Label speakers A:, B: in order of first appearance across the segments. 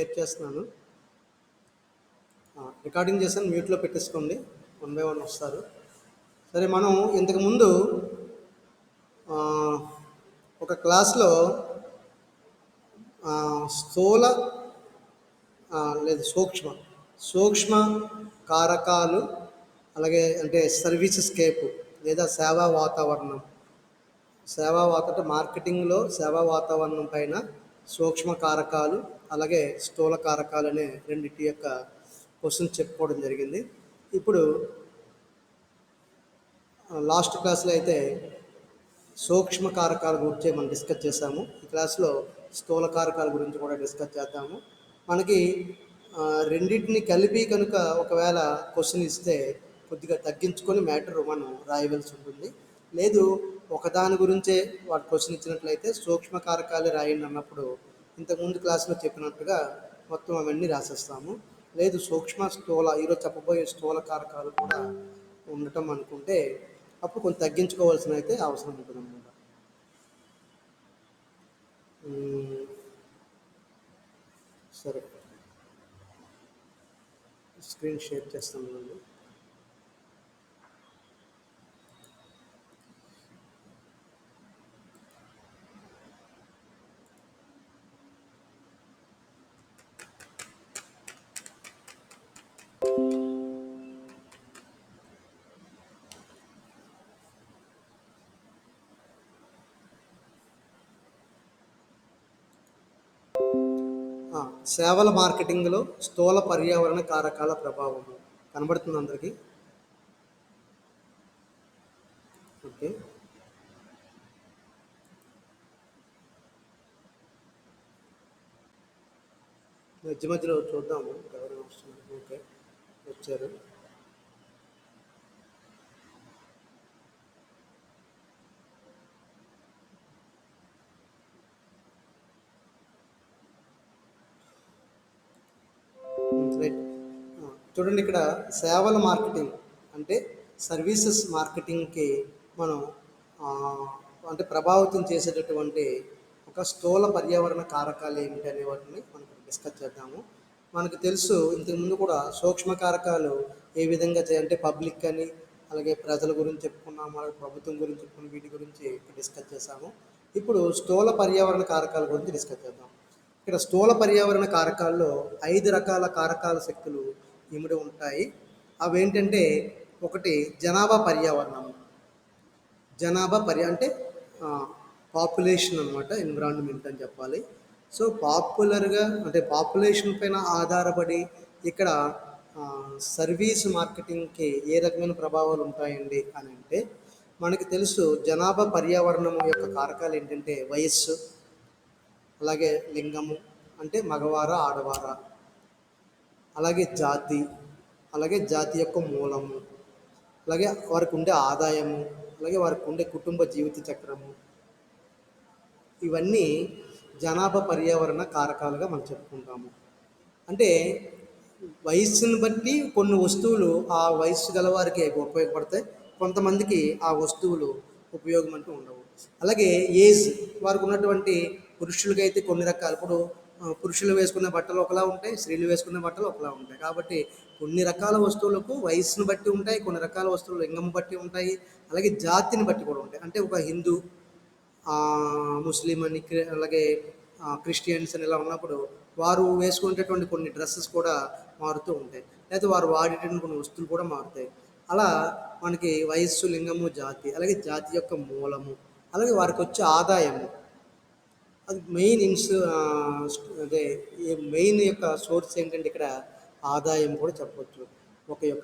A: Share చేస్తున్నాను. Recording చేశాను, మ్యూట్లో పెట్టేసుకోండి. వన్ బై వన్ వస్తారు. సరే, మనం ఇంతకుముందు ఒక క్లాస్లో స్థూల లేదు సూక్ష్మ కారకాలు, అలాగే అంటే సర్వీసెస్కేప్ లేదా సేవా వాతావరణం, మార్కెటింగ్లో సేవా వాతావరణం పైన సూక్ష్మ కారకాలు అలాగే స్థూల కారకాలు అనే రెండింటి యొక్క క్వశ్చన్స్ చెప్పుకోవడం జరిగింది. ఇప్పుడు లాస్ట్ క్లాస్లో అయితే సూక్ష్మ కారకాల గురించి మనం డిస్కస్ చేసాము. ఈ క్లాస్లో స్థూల కారకాల గురించి కూడా డిస్కస్ చేద్దాము. మనకి రెండింటిని కలిపి కనుక ఒకవేళ క్వశ్చన్ ఇస్తే కొద్దిగా తగ్గించుకొని మ్యాటర్ మనం రాయవలసి ఉంటుంది. లేదు ఒకదాని గురించే వాడు క్వశ్చన్ ఇచ్చినట్లయితే సూక్ష్మ కారకాలు రాయండి అన్నప్పుడు ఇంతకుముందు క్లాస్లో చెప్పినట్టుగా మొత్తం అవన్నీ రాసేస్తాము. లేదు సూక్ష్మ స్థూల ఈరోజు చెప్పబోయే స్థూల కారకాలు కూడా ఉండటం అనుకుంటే అప్పుడు కొంచెం తగ్గించుకోవాల్సిన అయితే అవసరం ఉంటుంది అన్నమాట. సరే, స్క్రీన్ షేర్ చేస్తాను. సేవల మార్కెటింగ్లో స్థూల పర్యావరణ కారకాల ప్రభావం కనబడుతుంది అందరికీ? ఓకే, మధ్యలో చూద్దాము ఎవరైనా వస్తున్నారు. ఓకే, వచ్చారు. రైట్, చూడండి ఇక్కడ సేవల మార్కెటింగ్ అంటే సర్వీసెస్ మార్కెటింగ్కి మనం అంటే ప్రభావితం చేసేటటువంటి ఒక స్థూల పర్యావరణ కారకాలు ఏమిటి అనే వాటిని మనం డిస్కస్ చేద్దాము. మనకు తెలుసు ఇంతకుముందు కూడా సూక్ష్మ కారకాలు ఏ విధంగా అంటే పబ్లిక్ అని అలాగే ప్రజల గురించి చెప్పుకున్నాము, అలాగే ప్రభుత్వం గురించి చెప్పుకున్నాం, వీటి గురించి డిస్కస్ చేసాము. ఇప్పుడు స్థూల పర్యావరణ కారకాల గురించి డిస్కస్ చేద్దాం. ఇక్కడ స్థూల పర్యావరణ కారకాల్లో 5 రకాల కారకాల శక్తులు ఇమిడి ఉంటాయి. అవి ఏంటంటే, ఒకటి జనాభా పర్యావరణము. అంటే పాపులేషన్ అనమాట, ఎన్విరాన్మెంట్ అని చెప్పాలి. సో పాపులర్గా అంటే పాపులేషన్ పైన ఆధారపడి ఇక్కడ సర్వీస్ మార్కెటింగ్కి ఏ రకమైన ప్రభావాలు ఉంటాయండి అని అంటే, మనకి తెలుసు జనాభా పర్యావరణము యొక్క కారకాలు ఏంటంటే వయస్సు, అలాగే లింగము అంటే మగవారా ఆడవారా, అలాగే జాతి, అలాగే జాతి యొక్క మూలము, అలాగే వారికి ఉండే ఆదాయము, అలాగే వారికి ఉండే కుటుంబ జీవిత చక్రము, ఇవన్నీ జనాభా పర్యావరణ కారకాలుగా మనం చెప్పుకుంటాము. అంటే వయస్సును బట్టి కొన్ని వస్తువులు ఆ వయస్సు గల వారికి ఉపయోగపడతాయి, కొంతమందికి ఆ వస్తువులు ఉపయోగం అంటూ ఉండవు. అలాగే ఏజ్, వారికి ఉన్నటువంటి పురుషులకి అయితే కొన్ని రకాలు, ఇప్పుడు పురుషులు వేసుకునే బట్టలు ఒకలా ఉంటాయి, స్త్రీలు వేసుకునే బట్టలు ఒకలా ఉంటాయి. కాబట్టి కొన్ని రకాల వస్తువులకు వయస్సును బట్టి ఉంటాయి, కొన్ని రకాల వస్తువులు లింగం బట్టి ఉంటాయి, అలాగే జాతిని బట్టి కూడా ఉంటాయి. అంటే ఒక హిందూ, ముస్లిం అని, అలాగే క్రిస్టియన్స్ అని ఇలా ఉన్నప్పుడు వారు వేసుకునేటటువంటి కొన్ని డ్రెస్సెస్ కూడా మారుతూ ఉంటాయి, లేదా వారు వాడేటటువంటి కొన్ని వస్తువులు కూడా మారుతాయి. అలా మనకి వయస్సు, లింగము, జాతి, అలాగే జాతి యొక్క మూలము, అలాగే వారికి వచ్చే ఆదాయము, అది మెయిన్ అదే మెయిన్ యొక్క సోర్స్ ఏంటంటే ఇక్కడ ఆదాయం కూడా చెప్పవచ్చు.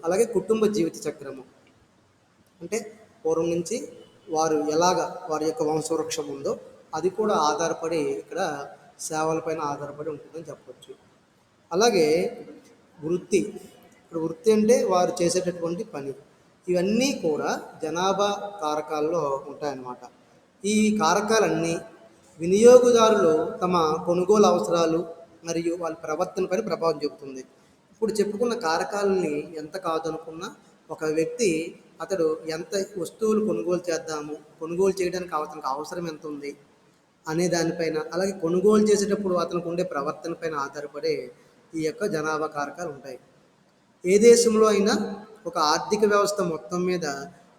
A: అలాగే కుటుంబ జీవిత చక్రము అంటే పూర్వం నుంచి వారు ఎలాగ వారి యొక్క వంశవృక్షం ఉందో అది కూడా ఆధారపడి ఇక్కడ సేవలపైన ఆధారపడి ఉంటుందని చెప్పవచ్చు. అలాగే వృత్తి, ఇప్పుడు వృత్తి అంటే వారు చేసేటటువంటి పని, ఇవన్నీ కూడా జనాభా కారకాల్లో ఉంటాయన్నమాట. ఈ కారకాలన్నీ వినియోగదారులు తమ కొనుగోలు అవసరాలు మరియు వాళ్ళ ప్రవర్తనపై ప్రభావం చూపుతుంది. ఇప్పుడు చెప్పుకున్న కారకాలని ఎంత కాదనుకున్నా ఒక వ్యక్తి అతడు ఎంత వస్తువులు కొనుగోలు చేయడానికి అతనికి అవసరం ఎంత ఉంది, అనే దానిపైన, అలాగే కొనుగోలు చేసేటప్పుడు అతనికి ఉండే ప్రవర్తన పైన ఆధారపడే ఈ యొక్క జనాభా కారకాలు ఉంటాయి. ఏ దేశంలో అయినా ఒక ఆర్థిక వ్యవస్థ మొత్తం మీద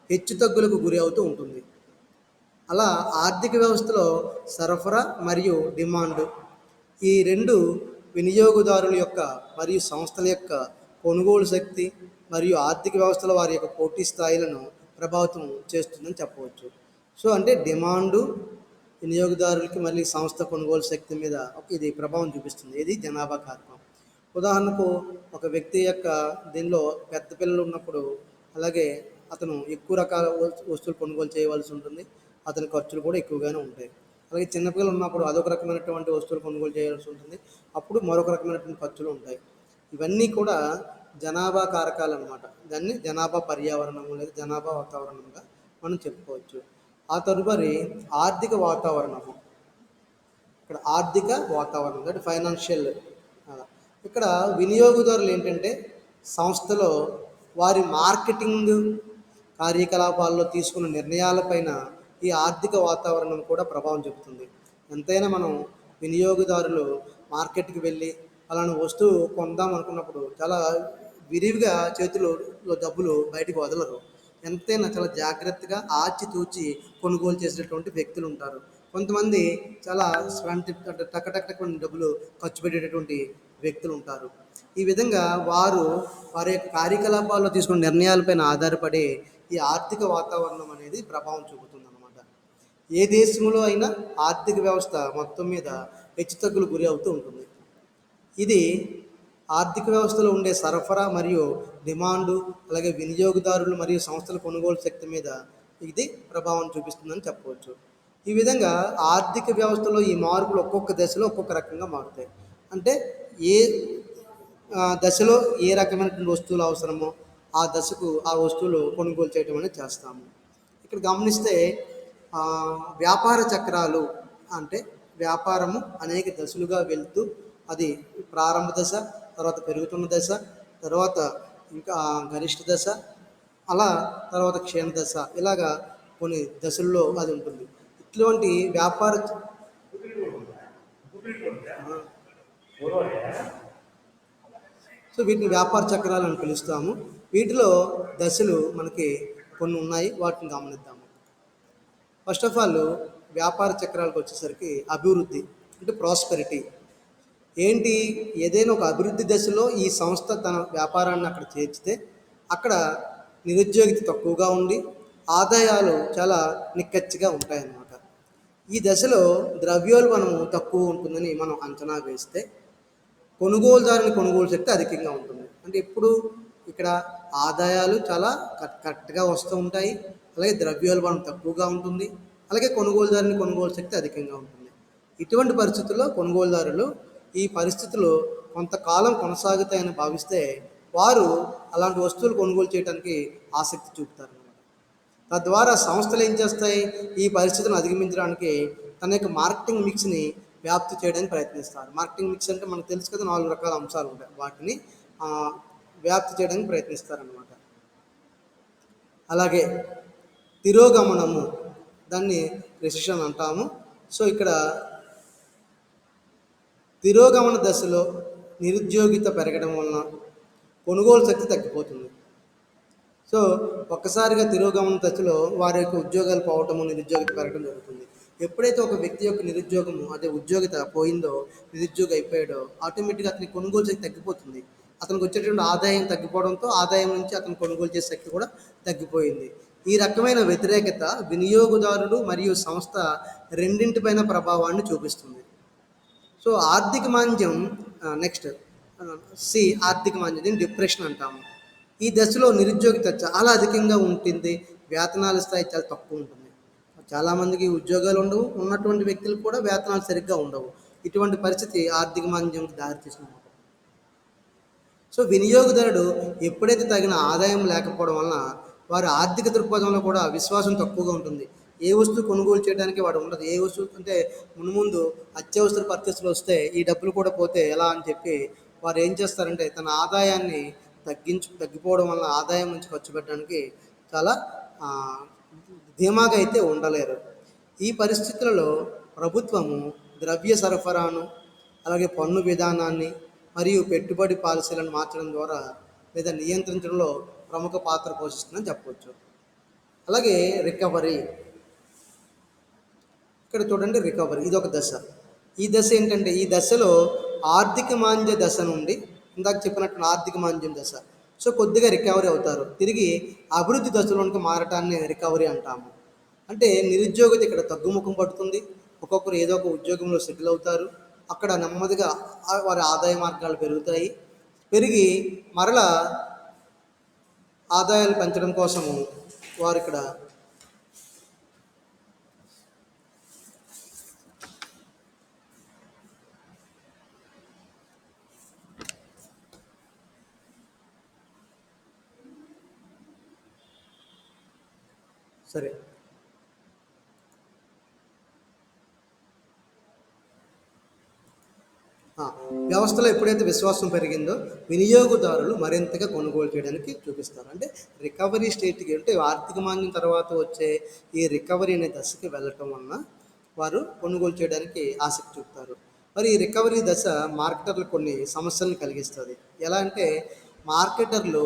A: హెచ్చుతగ్గులకు గురి అవుతూ ఉంటుంది. అలా ఆర్థిక వ్యవస్థలో సరఫరా మరియు డిమాండ్, ఈ రెండు వినియోగదారుల యొక్క మరియు సంస్థల యొక్క కొనుగోలు శక్తి మరియు ఆర్థిక వ్యవస్థలో వారి యొక్క పోటీ స్థాయిలను ప్రభావితం చేస్తుందని చెప్పవచ్చు. సో అంటే డిమాండు వినియోగదారులకి మళ్ళీ సంస్థ కొనుగోలు శక్తి మీద ఇది ప్రభావం చూపిస్తుంది. ఇది జనాభా కారకం. ఉదాహరణకు ఒక వ్యక్తి యొక్క దీనిలో పెద్ద పిల్లలు ఉన్నప్పుడు, అలాగే అతను ఎక్కువ రకాల వస్తువులు కొనుగోలు చేయవలసి ఉంటుంది. అతని ఖర్చులు కూడా ఎక్కువగానే ఉంటాయి. అలాగే చిన్నపిల్లలు ఉన్నప్పుడు అదొక రకమైనటువంటి వస్తువులు కొనుగోలు చేయాల్సి ఉంటుంది. అప్పుడు మరొక రకమైనటువంటి ఖర్చులు ఉంటాయి. ఇవన్నీ కూడా జనాభా కారకాలు అన్నమాట. దాన్ని జనాభా పర్యావరణము లేదా జనాభా వాతావరణంగా మనం చెప్పుకోవచ్చు. ఆ తదుపరి ఆర్థిక వాతావరణము. ఇక్కడ ఆర్థిక వాతావరణం అంటే ఫైనాన్షియల్. ఇక్కడ వినియోగదారులు ఏంటంటే సంస్థలో వారి మార్కెటింగ్ కార్యకలాపాల్లో తీసుకున్న నిర్ణయాలపైన ఈ ఆర్థిక వాతావరణం కూడా ప్రభావం చూపుతుంది. ఎంతైనా మనం వినియోగదారులు మార్కెట్కి వెళ్ళి అలాంటి వస్తువు కొందాం అనుకున్నప్పుడు చాలా విరివిగా చేతిలో డబ్బులు బయటకు వదలరు. ఎంతైనా చాలా జాగ్రత్తగా ఆచితూచి కొనుగోలు చేసేటటువంటి వ్యక్తులు ఉంటారు. కొంతమంది చాలా అంటే టక్ టక్ టక్ డబ్బులు ఖర్చు పెట్టేటటువంటి వ్యక్తులు ఉంటారు. ఈ విధంగా వారు వారి యొక్క కార్యకలాపాల్లో తీసుకున్న నిర్ణయాలపైన ఆధారపడి ఈ ఆర్థిక వాతావరణం అనేది ప్రభావం చూపుతుంది అన్నమాట. ఏ దేశంలో అయినా ఆర్థిక వ్యవస్థ మొత్తం మీద హెచ్చుతగ్గులు గురి అవుతూ ఉంటుంది. ఇది ఆర్థిక వ్యవస్థలో ఉండే సరఫరా మరియు డిమాండు, అలాగే వినియోగదారులు మరియు సంస్థల కొనుగోలు శక్తి మీద ఇది ప్రభావం చూపిస్తుందని చెప్పవచ్చు. ఈ విధంగా ఆర్థిక వ్యవస్థలో ఈ మార్పులు ఒక్కొక్క దశలో ఒక్కొక్క రకంగా మారుతాయి. అంటే ఏ దశలో ఏ రకమైనటువంటి వస్తువులు అవసరమో ఆ దశకు ఆ వస్తువులు కొనుగోలు చేయడం అనేది చేస్తాము. ఇక్కడ గమనిస్తే వ్యాపార చక్రాలు అంటే వ్యాపారము అనేక దశలుగా వెళ్తూ అది ప్రారంభ దశ, తర్వాత పెరుగుతున్న దశ, తర్వాత ఇంకా గరిష్ట దశ, అలా తర్వాత క్షీణ దశ, ఇలాగా కొన్ని దశల్లో అది ఉంటుంది. ఇటువంటి వ్యాపార సో వీటిని వ్యాపార చక్రాలు అని పిలుస్తాము. వీటిలో దశలు మనకి కొన్ని ఉన్నాయి, వాటిని గమనిద్దాము. ఫస్ట్ ఆఫ్ ఆల్ వ్యాపార చక్రాలకు వచ్చేసరికి అభివృద్ధి అంటే ప్రాస్పెరిటీ. ఏంటి, ఏదైనా ఒక అభివృద్ధి దశలో ఈ సంస్థ తన వ్యాపారాన్ని అక్కడ చేర్చితే అక్కడ నిరుద్యోగిత తక్కువగా ఉండి ఆదాయాలు చాలా నిక్కచ్చిగా ఉంటాయన్నమాట. ఈ దశలో ద్రవ్యోల్బణము తక్కువ ఉంటుందని మనం అంచనా వేస్తే కొనుగోలుదారుని కొనుగోలు శక్తి అధికంగా ఉంటుంది. అంటే ఎప్పుడు ఇక్కడ ఆదాయాలు చాలా కరెక్ట్గా వస్తూ ఉంటాయి, అలాగే ద్రవ్యోల్బణం తక్కువగా ఉంటుంది, అలాగే కొనుగోలుదారుని కొనుగోలు శక్తి అధికంగా ఉంటుంది. ఇటువంటి పరిస్థితుల్లో కొనుగోలుదారులు ఈ పరిస్థితులు కొంతకాలం కొనసాగుతాయని భావిస్తే వారు అలాంటి వస్తువులు కొనుగోలు చేయడానికి ఆసక్తి చూపుతారు. తద్వారా సంస్థలు ఏం చేస్తాయి, ఈ పరిస్థితులను అధిగమించడానికి తన యొక్క మార్కెటింగ్ మిక్స్ని వ్యాప్తి చేయడానికి ప్రయత్నిస్తారు. మార్కెటింగ్ మిక్స్ అంటే మనకు తెలుసు కదా, 4 రకాల అంశాలు ఉంటాయి. వాటిని వ్యాప్తి చేయడానికి ప్రయత్నిస్తారనమాట. అలాగే తిరోగమనము, దాన్ని రెసిషన్ అంటాము. సో ఇక్కడ తిరోగమన దశలో నిరుద్యోగిత పెరగడం వలన కొనుగోలు శక్తి తగ్గిపోతుంది. సో ఒక్కసారిగా తిరోగమన దశలో వారి యొక్క ఉద్యోగాలు పోవటము, నిరుద్యోగిత పెరగడం జరుగుతుంది. ఎప్పుడైతే ఒక వ్యక్తి యొక్క నిరుద్యోగము అదే ఉద్యోగిత పోయిందో, నిరుద్యోగి అయిపోయాడో, ఆటోమేటిక్గా అతని కొనుగోలు శక్తి తగ్గిపోతుంది. అతనికి వచ్చేటువంటి ఆదాయం తగ్గిపోవడంతో ఆదాయం నుంచి అతను కొనుగోలు చేసే శక్తి కూడా తగ్గిపోయింది. ఈ రకమైన వ్యతిరేకత వినియోగదారుడు మరియు సంస్థ రెండింటిపైన ప్రభావాన్ని చూపిస్తుంది. సో ఆర్థిక మాంద్యం, నెక్స్ట్ ఆర్థిక మాంద్యం, దీన్ని డిప్రెషన్ అంటాము. ఈ దశలో నిరుద్యోగిత చాలా అధికంగా ఉంటుంది, వేతనాల స్థాయి చాలా తక్కువ ఉంటుంది. చాలామందికి ఉద్యోగాలు ఉండవు, ఉన్నటువంటి వ్యక్తులకు కూడా వేతనాలు సరిగ్గా ఉండవు. ఇటువంటి పరిస్థితి ఆర్థిక మాంద్యంకి దారితీస్తుంది. సో వినియోగదారుడు ఎప్పుడైతే తగిన ఆదాయం లేకపోవడం వలన వారి ఆర్థిక దృక్పథంలో కూడా విశ్వాసం తక్కువగా ఉంటుంది. ఏ వస్తువు కొనుగోలు చేయడానికి వాడు ఉండదు. ఏ వస్తువు అంటే ముందు అత్యవసర పరిస్థితులు వస్తే ఈ డబ్బులు కూడా పోతే ఎలా అని చెప్పి వారు ఏం చేస్తారంటే తన ఆదాయాన్ని తగ్గిపోవడం వల్ల ఆదాయం నుంచి ఖర్చు పెట్టడానికి చాలా ధీమాగా అయితే ఉండలేరు. ఈ పరిస్థితులలో ప్రభుత్వము ద్రవ్య సరఫరాను, అలాగే పన్ను విధానాన్ని మరియు పెట్టుబడి పాలసీలను మార్చడం ద్వారా లేదా నియంత్రించడంలో ప్రముఖ పాత్ర పోషిస్తుందని చెప్పవచ్చు. అలాగే రికవరీ, ఇక్కడ చూడండి రికవరీ ఇది ఒక దశ. ఈ దశ ఏంటంటే ఈ దశలో ఆర్థిక మాంద్య దశ నుండి ఇందాక చెప్పినట్టు ఆర్థిక మాంద్యం దశ, సో కొద్దిగా రికవరీ అవుతారు, తిరిగి అభివృద్ధి దశలోనికి మారటాన్ని రికవరీ అంటాము. అంటే నిరుద్యోగత ఇక్కడ తగ్గుముఖం పడుతుంది, ఒక్కొక్కరు ఏదో ఒక ఉద్యోగంలో సెటిల్ అవుతారు, అక్కడ నెమ్మదిగా వారి ఆదాయ మార్గాలు పెరుగుతాయి, పెరిగి మరలా ఆదాయాలు పెంచడం కోసము వారు ఇక్కడ సరే వ్యవస్థలో ఎప్పుడైతే విశ్వాసం పెరిగిందో వినియోగదారులు మరింతగా కొనుగోలు చేయడానికి చూపిస్తారు. అంటే రికవరీ స్టేట్కి అంటే ఆర్థిక మాంద్యం తర్వాత వచ్చే ఈ రికవరీ అనే దశకి వెళ్ళటం వలన వారు కొనుగోలు చేయడానికి ఆసక్తి చూపుతారు. మరి ఈ రికవరీ దశ మార్కెటర్లు కొన్ని సమస్యలను కలిగిస్తుంది. ఎలా అంటే మార్కెటర్లు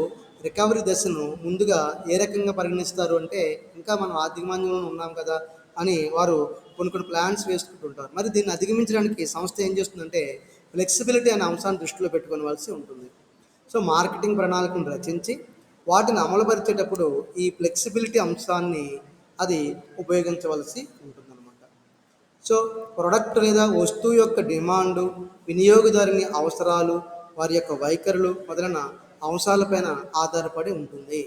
A: రికవరీ దశను ముందుగా ఏ రకంగా పరిగణిస్తారు అంటే ఇంకా మనం ఆర్థిక మాంద్యంలో ఉన్నాం కదా అని వారు కొన్ని ప్లాన్స్ వేసుకుంటుంటారు. మరి దీన్ని అధిగమించడానికి సంస్థ ఏం చేస్తుందంటే ఫ్లెక్సిబిలిటీ అనే అంశాన్ని దృష్టిలో పెట్టుకోవాల్సి ఉంటుంది. సో మార్కెటింగ్ ప్రణాళికను రచించి వాటిని అమలుపరిచేటప్పుడు ఈ ఫ్లెక్సిబిలిటీ అంశాన్ని అది ఉపయోగించవలసి ఉంటుందన్నమాట. సో ప్రొడక్ట్ లేదా వస్తువు యొక్క డిమాండు, వినియోగదారుని అవసరాలు, వారి యొక్క వైఖరులు మొదలైన అంశాలపైన ఆధారపడి ఉంటుంది.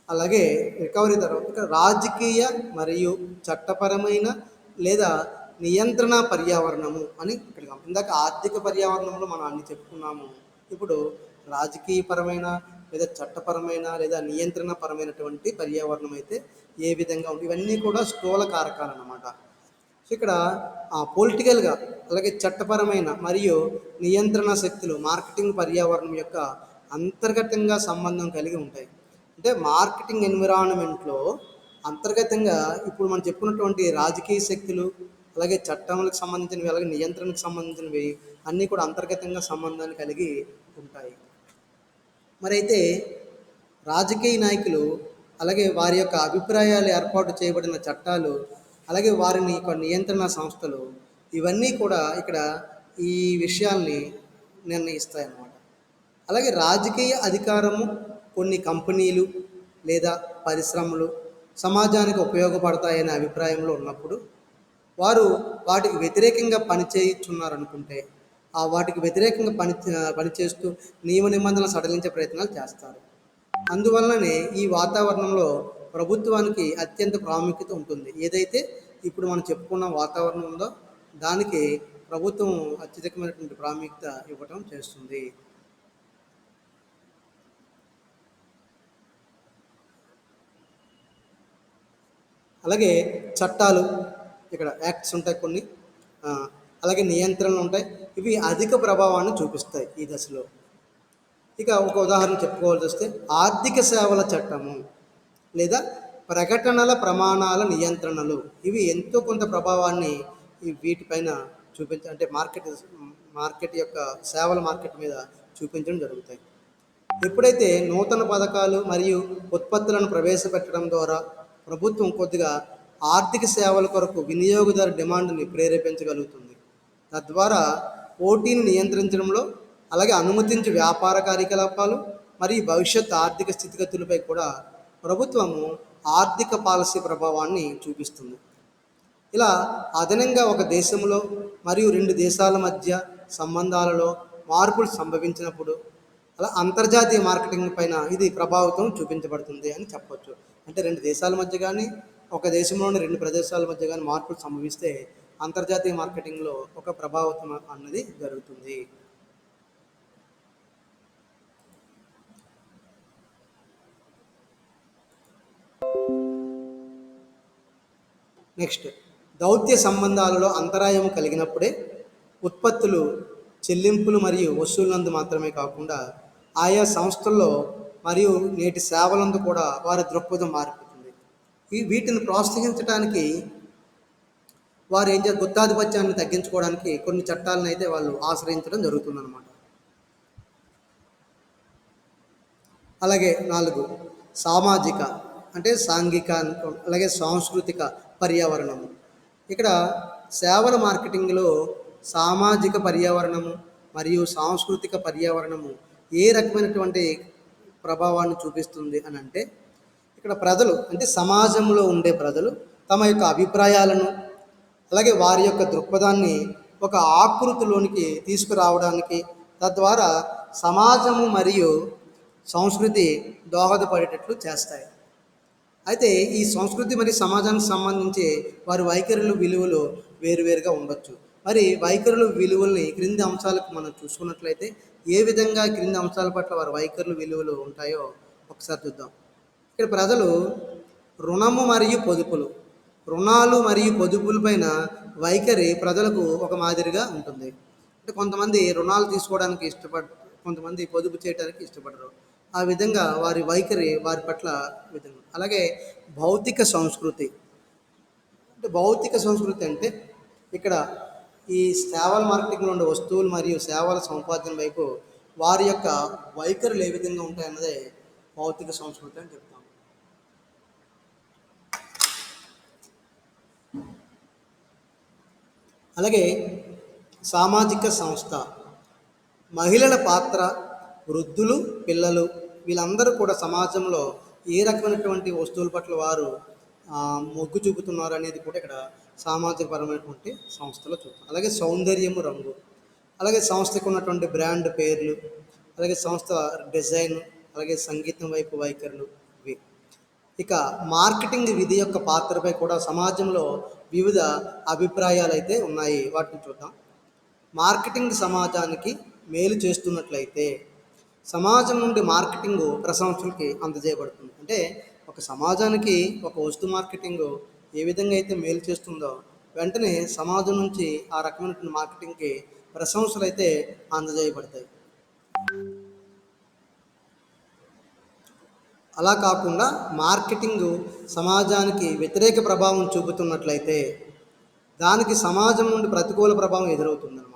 A: అలాగే రికవరీ తర్వాత రాజకీయ మరియు చట్టపరమైన లేదా నియంత్రణ పర్యావరణము అని ఇక్కడ ఇందాక ఆర్థిక పర్యావరణంలో మనం అన్ని చెప్పుకున్నాము. ఇప్పుడు రాజకీయపరమైన లేదా చట్టపరమైన లేదా నియంత్రణ పరమైనటువంటి పర్యావరణం అయితే ఏ విధంగా ఉంది, ఇవన్నీ కూడా స్థూల కారకాలు అన్నమాట. సో ఇక్కడ పొలిటికల్గా అలాగే చట్టపరమైన మరియు నియంత్రణ శక్తులు మార్కెటింగ్ పర్యావరణం యొక్క అంతర్గతంగా సంబంధం కలిగి ఉంటాయి. అంటే మార్కెటింగ్ ఎన్విరాన్మెంట్లో అంతర్గతంగా ఇప్పుడు మనం చెప్పుకున్నటువంటి రాజకీయ శక్తులు, అలాగే చట్టములకు సంబంధించినవి, అలాగే నియంత్రణకు సంబంధించినవి అన్నీ కూడా అంతర్గతంగా సంబంధాన్ని కలిగి ఉంటాయి. మరి అయితే రాజకీయ నాయకులు అలాగే వారి యొక్క అభిప్రాయాలు ఏర్పాటు చేయబడిన చట్టాలు, అలాగే వారిని కొన్ని నియంత్రణ సంస్థలు ఇవన్నీ కూడా ఇక్కడ ఈ విషయాల్ని నిర్ణయిస్తాయన్నమాట. అలాగే రాజకీయ అధికారము కొన్ని కంపెనీలు లేదా పరిశ్రమలు సమాజానికి ఉపయోగపడతాయనే అభిప్రాయంలో ఉన్నప్పుడు వారు వాటికి వ్యతిరేకంగా పనిచేయుచున్నారనుకుంటే వాటికి వ్యతిరేకంగా పనిచేస్తూ నియమ నిబంధనలు సడలించే ప్రయత్నాలు చేస్తారు. అందువలననే ఈ వాతావరణంలో ప్రభుత్వానికి అత్యంత ప్రాముఖ్యత ఉంటుంది. ఏదైతే ఇప్పుడు మనం చెప్పుకున్న వాతావరణం ఉందో దానికి ప్రభుత్వం అత్యధికమైనటువంటి ప్రాముఖ్యత ఇవ్వటం చేస్తుంది. అలాగే చట్టాలు, ఇక్కడ యాక్ట్స్ ఉంటాయి కొన్ని, అలాగే నియంత్రణలు ఉంటాయి, ఇవి అధిక ప్రభావాన్ని చూపిస్తాయి ఈ దశలో. ఇక ఒక ఉదాహరణ చెప్పుకోవాల్సి వస్తే ఆర్థిక సేవల చట్టము లేదా ప్రకటనల ప్రమాణాల నియంత్రణలు ఇవి ఎంతో కొంత ప్రభావాన్ని వీటిపైన అంటే మార్కెట్ యొక్క సేవల మార్కెట్ మీద చూపించడం జరుగుతాయి. ఎప్పుడైతే నూతన పథకాలు మరియు ఉత్పత్తులను ప్రవేశపెట్టడం ద్వారా ప్రభుత్వం కొద్దిగా ఆర్థిక సేవల కొరకు వినియోగదారు డిమాండ్ని ప్రేరేపించగలుగుతుంది. తద్వారా పోటీని నియంత్రించడంలో, అలాగే అనుమతించే వ్యాపార కార్యకలాపాలు మరియు భవిష్యత్ ఆర్థిక స్థితిగతులపై కూడా ప్రభుత్వము ఆర్థిక పాలసీ ప్రభావాన్ని చూపిస్తుంది. ఇలా అదనంగా ఒక దేశంలో మరియు రెండు దేశాల మధ్య సంబంధాలలో మార్పులు సంభవించినప్పుడు అలా అంతర్జాతీయ మార్కెటింగ్ పైన ఇది ప్రభావితం చూపించబడుతుంది అని చెప్పవచ్చు. అంటే రెండు దేశాల మధ్య కానీ ఒక దేశంలోని రెండు ప్రదేశాల మధ్య కానీ మార్పులు సంభవిస్తే అంతర్జాతీయ మార్కెటింగ్లో ఒక ప్రభావితం అన్నది జరుగుతుంది. నెక్స్ట్, దౌత్య సంబంధాలలో అంతరాయం కలిగినప్పుడే ఉత్పత్తులు, చెల్లింపులు మరియు వసూళ్లందు మాత్రమే కాకుండా ఆయా సంస్థల్లో మరియు నేటి సేవలందు కూడా వారి దృక్పథం మారిపోతుంది. వీటిని ప్రోత్సహించడానికి వారు ఏం చేస్తారు, గుత్తాధిపత్యాన్ని తగ్గించుకోవడానికి కొన్ని చట్టాలను అయితే వాళ్ళు ఆశ్రయించడం జరుగుతుందన్నమాట. అలాగే 4 సామాజిక అంటే సాంఘిక అలాగే సాంస్కృతిక పర్యావరణము. ఇక్కడ సేవల మార్కెటింగ్లో సామాజిక పర్యావరణము మరియు సాంస్కృతిక పర్యావరణము ఏ రకమైనటువంటి ప్రభావాన్ని చూపిస్తుంది అని అంటే, ఇక్కడ ప్రజలు అంటే సమాజంలో ఉండే ప్రజలు తమ యొక్క అభిప్రాయాలను అలాగే వారి యొక్క దృక్పథాన్ని ఒక ఆకృతిలోనికి తీసుకురావడానికి, తద్వారా సమాజము మరియు సంస్కృతి దోహదపడేటట్లు చేస్తాయి. అయితే ఈ సంస్కృతి మరియు సమాజానికి సంబంధించి వారి వైఖరులు విలువలు వేరువేరుగా ఉండొచ్చు. మరి వైఖరులు విలువల్ని క్రింది అంశాలకు మనం చూసుకున్నట్లయితే ఏ విధంగా క్రింది అంశాల పట్ల వారి వైఖరులు విలువలు ఉంటాయో ఒకసారి చూద్దాం. ఇక్కడ ప్రజలు రుణము మరియు పొదుపులు, రుణాలు మరియు పొదుపుల పైన వైఖరి ప్రజలకు ఒక మాదిరిగా ఉంటుంది. అంటే కొంతమంది రుణాలు తీసుకోవడానికి కొంతమంది పొదుపు చేయడానికి ఇష్టపడరు. ఆ విధంగా వారి వైఖరి వారి పట్ల విధంగా. అలాగే భౌతిక సంస్కృతి అంటే భౌతిక సంస్కృతి అంటే ఇక్కడ ఈ సేవల మార్కెటింగ్లో ఉండే వస్తువులు మరియు సేవల సముపార్జన వైపు వారి యొక్క వైఖరులు ఏ విధంగా ఉంటాయన్నదే భౌతిక సంస్కృతి అని చెప్తాం. అలాగే సామాజిక సంస్థ, మహిళల పాత్ర, వృద్ధులు, పిల్లలు వీళ్ళందరూ కూడా సమాజంలో ఏ రకమైనటువంటి వస్తువుల పట్ల వారు మొగ్గు చూపుతున్నారు అనేది కూడా ఇక్కడ సామాజికపరమైనటువంటి సంస్థలో చూద్దాం. అలాగే సౌందర్యము, రంగు, అలాగే సంస్థకు ఉన్నటువంటి బ్రాండ్ పేర్లు, అలాగే సంస్థ డిజైన్, అలాగే సంగీతం వైపు వైఖరులు ఇవి. ఇక మార్కెటింగ్ విధి యొక్క పాత్రపై కూడా సమాజంలో వివిధ అభిప్రాయాలు అయితే ఉన్నాయి. వాటిని చూద్దాం. మార్కెటింగ్ సమాజానికి మేలు చేస్తున్నట్లయితే సమాజం నుండి మార్కెటింగ్ ప్రశంసలకి అందజేయబడుతుంది. అంటే ఒక సమాజానికి ఒక వస్తు మార్కెటింగ్ ఏ విధంగా అయితే మేలు చేస్తుందో వెంటనే సమాజం నుంచి ఆ రకమైనటువంటి మార్కెటింగ్కి ప్రశంసలు అయితే అందజేయబడతాయి. అలా కాకుండా మార్కెటింగ్ సమాజానికి వ్యతిరేక ప్రభావం చూపుతున్నట్లయితే దానికి సమాజం నుండి ప్రతికూల ప్రభావం ఎదురవుతుందన్నమాట.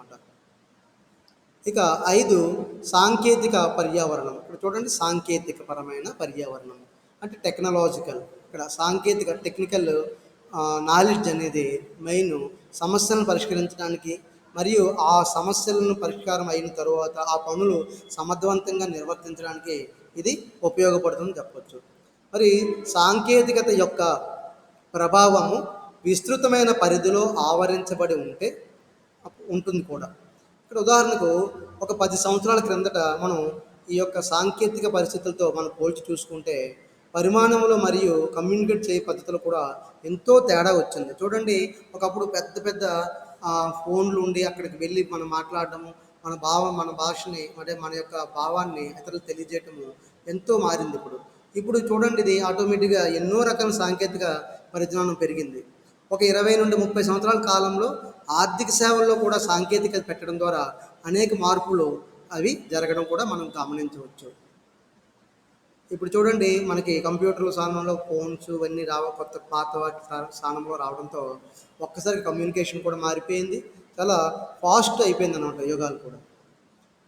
A: ఇక 5 సాంకేతిక పర్యావరణం. ఇక్కడ చూడండి, సాంకేతిక పరమైన పర్యావరణం అంటే టెక్నాలజికల్. ఇక్కడ సాంకేతిక టెక్నికల్ నాలెడ్జ్ అనేది మెయిన్ సమస్యలను పరిష్కరించడానికి మరియు ఆ సమస్యలను పరిష్కారం అయిన తరువాత ఆ పనులు సమర్థవంతంగా నిర్వర్తించడానికి ఇది ఉపయోగపడుతుందని చెప్పచ్చు. మరి సాంకేతికత యొక్క ప్రభావము విస్తృతమైన పరిధిలో ఆవరించబడి ఉంటుంది కూడా. ఇక్కడ ఉదాహరణకు ఒక 10 సంవత్సరాల క్రిందట మనం ఈ యొక్క సాంకేతిక పరిస్థితులతో మనం పోల్చి చూసుకుంటే పరిమాణంలో మరియు కమ్యూనికేట్ చేయ పద్ధతులు కూడా ఎంతో తేడా వచ్చింది. చూడండి, ఒకప్పుడు పెద్ద పెద్ద ఫోన్లు ఉండి అక్కడికి వెళ్ళి మనం మాట్లాడడము, మన భాషని అంటే మన యొక్క భావాన్ని ఇతరులకు తెలియజేయటము ఎంతో మారింది. ఇప్పుడు చూడండి, ఇది ఆటోమేటిక్గా ఎన్నో రకాల సాంకేతిక పరిజ్ఞానం పెరిగింది. ఒక 20 నుండి 30 సంవత్సరాల కాలంలో ఆర్థిక సేవల్లో కూడా సాంకేతికత పెట్టడం ద్వారా అనేక మార్పులు అవి జరగడం కూడా మనం గమనించవచ్చు. ఇప్పుడు చూడండి, మనకి కంప్యూటర్ల స్థానంలో ఫోన్స్ ఇవన్నీ కొత్త పాత వాటి స్థానంలో రావడంతో ఒక్కసారి కమ్యూనికేషన్ కూడా మారిపోయింది. చాలా ఫాస్ట్ అయిపోయింది అన్నమాట యుగాలు కూడా.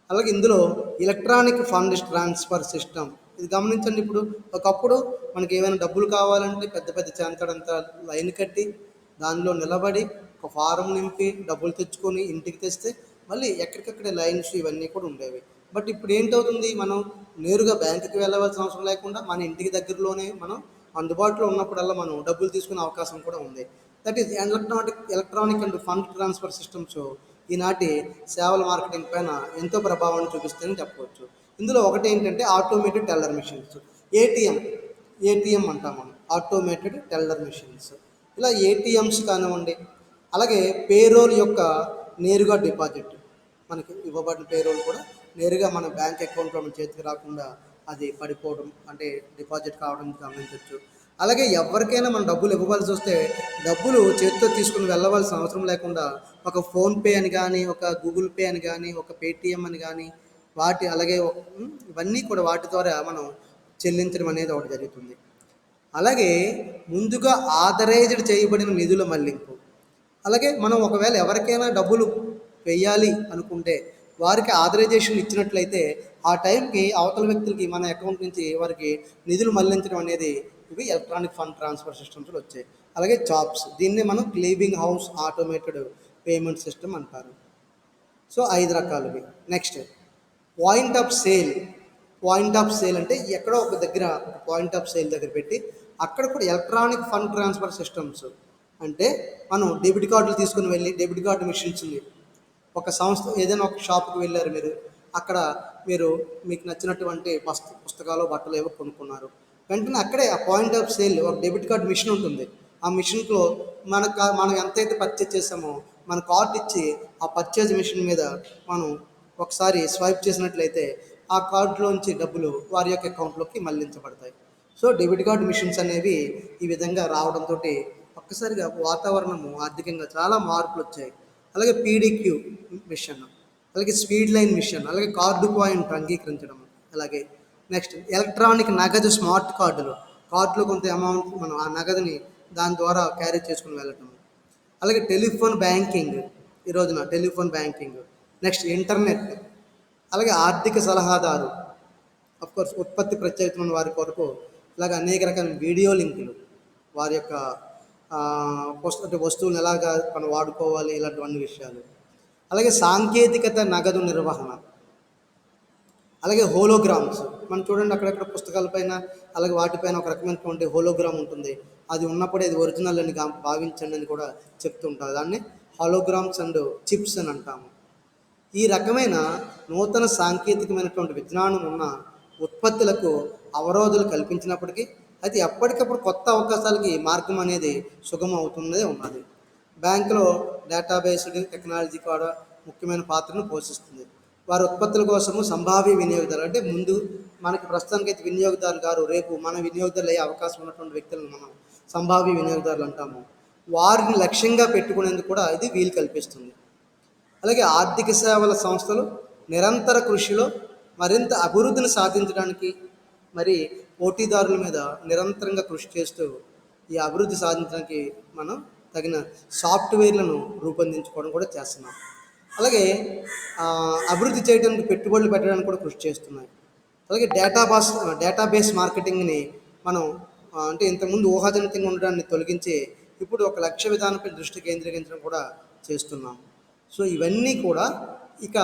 A: అలాగే ఇందులో ఎలక్ట్రానిక్ ఫండ్ ట్రాన్స్ఫర్ సిస్టమ్ ఇది గమనించండి. ఇప్పుడు ఒకప్పుడు మనకి ఏమైనా డబ్బులు కావాలంటే పెద్ద పెద్ద చెంతడంతా లైన్ కట్టి దానిలో నిలబడి ఒక ఫారం నింపి డబ్బులు తెచ్చుకొని ఇంటికి తెస్తే మళ్ళీ ఎక్కడికక్కడ లైన్స్ ఇవన్నీ కూడా ఉండేవి. బట్ ఇప్పుడు ఏంటవుతుంది, మనం నేరుగా బ్యాంకుకి వెళ్ళవలసిన అవసరం లేకుండా మన ఇంటికి దగ్గరలోనే మనం అందుబాటులో ఉన్నప్పుడల్లా మనం డబ్బులు తీసుకునే అవకాశం కూడా ఉంది. That is electronic and fund transfer systems ఈనాటి సేవల మార్కెటింగ్ పైన ఎంతో ప్రభావాన్ని చూపిస్తాయని చెప్పవచ్చు. ఇందులో ఒకటి ఏంటంటే ఆటోమేటెడ్ టెల్లర్ మెషిన్స్, ఏటీఎం అంటాం మనం, ఆటోమేటెడ్ టెల్లర్ మెషిన్స్. ఇలా ఏటీఎంస్ కానివ్వండి, అలాగే పేరోల్ యొక్క నేరుగా డిపాజిట్, మనకి ఇవ్వబడిన పేరోల్ కూడా నేరుగా మన బ్యాంక్ అకౌంట్లో మన చేతికి రాకుండా అది పడిపోవడం అంటే డిపాజిట్ కావడం గమనించవచ్చు. అలాగే ఎవరికైనా మనం డబ్బులు ఇవ్వవలసి వస్తే డబ్బులు చేతితో తీసుకుని వెళ్ళవలసిన అవసరం లేకుండా ఒక ఫోన్పే అని కానీ, ఒక గూగుల్ పే అని కానీ, ఒక పేటిఎం అని కానీ అలాగే ఇవన్నీ కూడా వాటి ద్వారా మనం చెల్లించడం అనేది ఒకటి జరుగుతుంది. అలాగే ముందుగా ఆథరైజ్డ్ చేయబడిన నిధుల మళ్లింపు, అలాగే మనం ఒకవేళ ఎవరికైనా డబ్బులు వెయ్యాలి అనుకుంటే వారికి ఆథరైజేషన్ ఇచ్చినట్లయితే ఆ టైంకి అవతల వ్యక్తులకి మన అకౌంట్ నుంచి వారికి నిధులు మళ్లించడం అనేది ఇవి ఎలక్ట్రానిక్ ఫండ్ ట్రాన్స్ఫర్ సిస్టమ్స్లో వచ్చాయి. అలాగే చాప్స్, దీన్నే మనం clearing house automated payment system అంటారు. సో 5 రకాలవి. Next point of sale. Point of sale అంటే ఎక్కడో ఒక దగ్గర పాయింట్ ఆఫ్ సేల్ దగ్గర పెట్టి అక్కడ కూడా ఎలక్ట్రానిక్ ఫండ్ ట్రాన్స్ఫర్ సిస్టమ్స్ అంటే మనం డెబిట్ కార్డులు తీసుకుని వెళ్ళి డెబిట్ కార్డు మిషన్స్ని ఒక సంస్థ ఏదైనా ఒక షాప్కి వెళ్ళారు మీరు, అక్కడ మీరు మీకు నచ్చినటువంటి పుస్తకాలు బట్టలు ఏవో కొనుక్కున్నారు, వెంటనే అక్కడే ఆ పాయింట్ ఆఫ్ సేల్ ఒక డెబిట్ కార్డు మిషన్ ఉంటుంది. ఆ మిషన్లో మనం ఎంతైతే పర్చేజ్ చేసామో మన కార్డు ఇచ్చి ఆ పర్చేజ్ మిషన్ మీద మనం ఒకసారి స్వైప్ చేసినట్లయితే ఆ కార్డులోంచి డబ్బులు వారి యొక్క అకౌంట్లోకి మళ్లించబడతాయి. సో డెబిట్ కార్డు మిషన్స్ అనేవి ఈ విధంగా రావడంతో ఒక్కసారిగా వాతావరణము ఆర్థికంగా చాలా మార్పులు వచ్చాయి. అలాగే పీడిక్యూ మిషన్, అలాగే స్పీడ్ లైన్ మిషన్, అలాగే కార్డు పాయింట్ అంగీకరించడం, అలాగే నెక్స్ట్ ఎలక్ట్రానిక్ నగదు స్మార్ట్ కార్డులు, కార్డులో కొంత అమౌంట్ మనం ఆ నగదుని దాని ద్వారా క్యారీ చేసుకుని వెళ్ళటం, అలాగే టెలిఫోన్ బ్యాంకింగ్, ఈ రోజున టెలిఫోన్ బ్యాంకింగ్, నెక్స్ట్ ఇంటర్నెట్, అలాగే ఆర్థిక సలహాదారు, అఫ్కోర్స్ ఉత్పత్తి ప్రత్యేకమైన వారి కొరకు ఇలాగ అనేక రకాల వీడియో లింకులు, వారి యొక్క అంటే వస్తువులను ఎలాగా మనం వాడుకోవాలి ఇలాంటివన్నీ విషయాలు, అలాగే సాంకేతికత నగదు నిర్వహణ, అలాగే హోలోగ్రామ్స్. మనం చూడండి అక్కడక్కడ పుస్తకాలపైన అలాగే వాటిపైన ఒక రకమైనటువంటి హోలోగ్రామ్ ఉంటుంది. అది ఉన్నప్పుడే అది ఒరిజినల్ అని భావించండి అని కూడా చెప్తుంటారు. దాన్ని హాలోగ్రామ్స్ అండ్ చిప్స్ అని అంటాము. ఈ రకమైన నూతన సాంకేతికమైనటువంటి విజ్ఞానం ఉన్న ఉత్పత్తులకు అవరోధాలు కల్పించినప్పటికీ అది ఎప్పటికప్పుడు కొత్త అవకాశాలకి మార్గం అనేది సుగమం అవుతుందే ఉన్నది. బ్యాంకులో డేటాబేస్డ్ టెక్నాలజీ కూడా ముఖ్యమైన పాత్రను పోషిస్తుంది. వారి ఉత్పత్తుల కోసము సంభావ్య వినియోగదారులు అంటే ముందు మనకి ప్రస్తుతానికి అయితే వినియోగదారులు గారు, రేపు మన వినియోగదారులు అయ్యే అవకాశం ఉన్నటువంటి వ్యక్తులను మనం సంభావ్య వినియోగదారులు అంటాము. వారిని లక్ష్యంగా పెట్టుకునేందుకు కూడా ఇది వీలు కల్పిస్తుంది. అలాగే ఆర్థిక సేవల సంస్థలు నిరంతర కృషిలో మరింత అభివృద్ధిని సాధించడానికి మరి పోటీదారుల మీద నిరంతరంగా కృషి చేస్తూ ఈ అభివృద్ధి సాధించడానికి మనం తగిన సాఫ్ట్వేర్లను రూపొందించుకోవడం కూడా చేస్తున్నాం. అలాగే అభివృద్ధి చేయడానికి పెట్టుబడులు పెట్టడానికి కూడా కృషి చేస్తున్నాయి. అలాగే డేటాబేస్ మార్కెటింగ్ని మనం అంటే ఇంతకుముందు ఊహాజనితంగా ఉండడాన్ని తొలగించి ఇప్పుడు ఒక లక్ష్య విధానంపై దృష్టి కేంద్రీకరించడం కూడా చేస్తున్నాం. సో ఇవన్నీ కూడా ఇక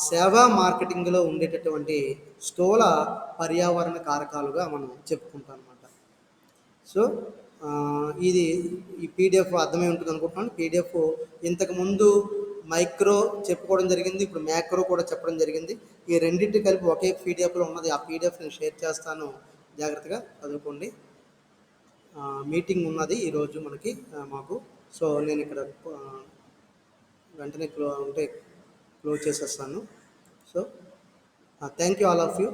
A: సేవా మార్కెటింగ్లో ఉండేటటువంటి స్థూల పర్యావరణ కారకాలుగా మనం చెప్పుకుంటాం అన్నమాట. సో ఇది ఈ పీడిఎఫ్ అర్థమై ఉంటుంది అనుకుంటున్నాను. పీడిఎఫ్ ఇంతకుముందు మైక్రో చెప్పుకోవడం జరిగింది, ఇప్పుడు మ్యాక్రో కూడా చెప్పడం జరిగింది. ఈ రెండింటి కలిపి ఒకే పీడిఎఫ్లో ఉన్నది. ఆ పీడిఎఫ్ నేను షేర్ చేస్తాను, జాగ్రత్తగా చదువుకోండి. మీటింగ్ ఉన్నది ఈరోజు మాకు. సో నేను ఇక్కడ వెంటనే క్లోజ్ చేసేస్తాను. So thank you all of you.